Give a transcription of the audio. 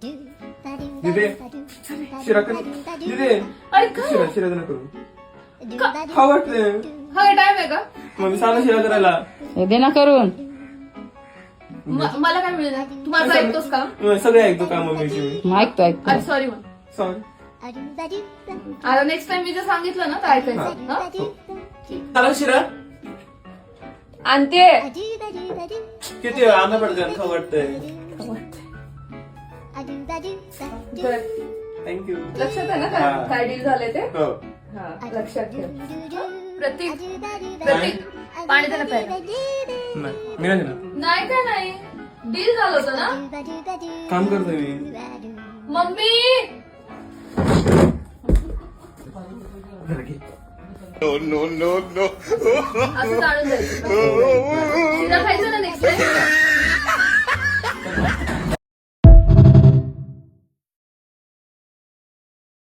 दिदे शिरा कर दिदे अरे काय शिरा नको खाऊ वाटले हा टाइम आहे का मग सांगा शिरा करायला हे दे ना करून. मला काय मिळणार तू माझं ऐकतोस का सगळे ऐकतो का मम्मीची मी मग ऐकतो ऐकतो. अरे सॉरी मग सॉरी आता नेक्स्ट टाइम मी जर सांगितलं ना तर ऐकायचं हा? चालेल शिरा आणते किती आणा पडते खाऊ वाटतंय बरं. थँक्यू लक्षात आहे ना हा. काय डील झालंय ते हो हा लक्षात ठेव प्रतीक प्रतीक पाणी त्याला प्यायला नाही मी नाही देणार. नाही काय नाही डील झालं होतं ना काम करतोय मी मम्मी घरी घे. असं जाणून जायचं शिरा खायचं ना नेक्स्ट टाइम